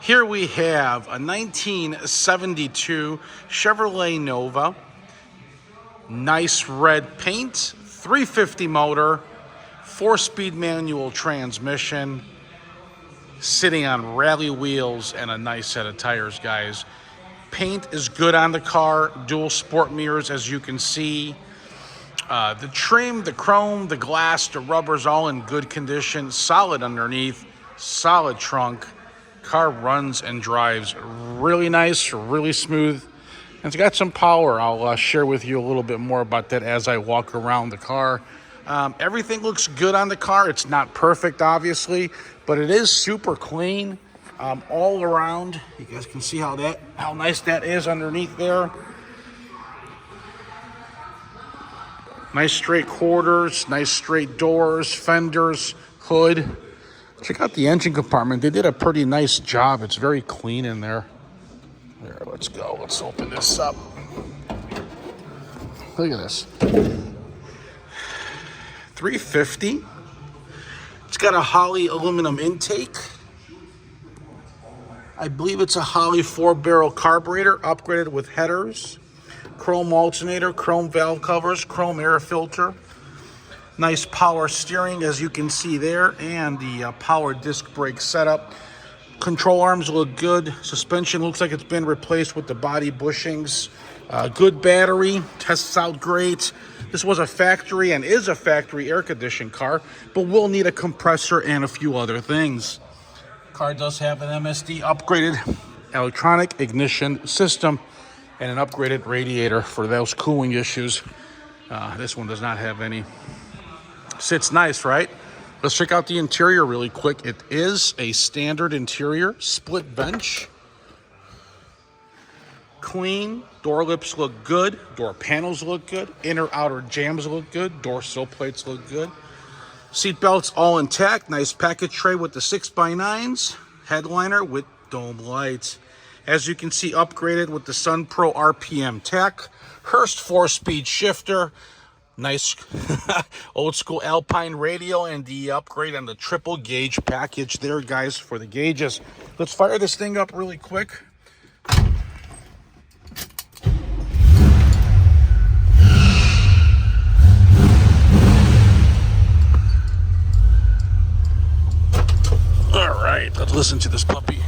Here we have a 1972 Chevrolet Nova. Nice red paint, 350 motor, 4-speed manual transmission, sitting on rally wheels and a nice set of tires, guys. Paint is good on the car, dual sport mirrors as you can see. The trim, the chrome, the glass, the rubber's all in good condition, solid underneath, solid trunk. Car runs and drives really nice, really smooth. And it's got some power. I'll share with you a little bit more about that as I walk around the car. Everything looks good on the car. It's not perfect, obviously, but it is super clean all around. You guys can see how nice that is underneath there. Nice straight quarters, nice straight doors, fenders, hood. Check out the engine compartment. They did a pretty nice job. It's very clean in there. There, let's go. Let's open this up. Look at this. 350. It's got a Holley aluminum intake. I believe it's a Holley 4-barrel carburetor, upgraded with headers, chrome alternator, chrome valve covers, chrome air filter. Nice power steering, as you can see there, and the power disc brake setup. Control arms look good. Suspension looks like it's been replaced with the body bushings. Good battery, tests out great. This was a factory and is a factory air-conditioned car, but will need a compressor and a few other things. Car does have an MSD upgraded electronic ignition system and an upgraded radiator for those cooling issues. This one does not have any. Sits nice, right? Let's check out the interior really quick. It is a standard interior, split bench. Clean, door lips look good, door panels look good, inner outer jambs look good, door sill plates look good. Seat belts all intact, nice package tray with the 6x9s, headliner with dome lights. As you can see, upgraded with the Sun Pro RPM tech, Hurst 4-speed shifter, nice old school Alpine radio, and the upgrade on the triple gauge package there, guys, for the gauges. Let's fire this thing up really quick. All right, let's listen to this puppy.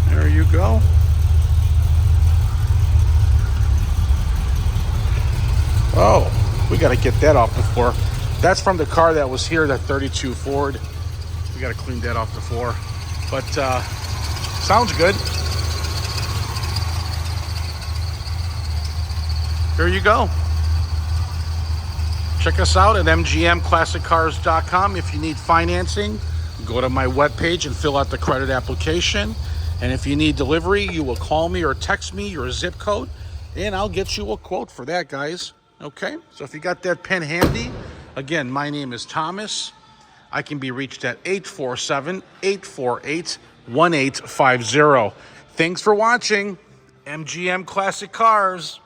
There you go. Oh, we got to get that off the floor. That's from the car that was here, that 32 Ford. We got to clean that off the floor. But sounds good. There you go. Check us out at mgmclassiccars.com. If you need financing, go to my webpage and fill out the credit application. And if you need delivery, you will call me or text me your zip code, and I'll get you a quote for that, guys. Okay? So if you got that pen handy, again, my name is Thomas. I can be reached at 847-848-1850. Thanks for watching MGM Classic Cars.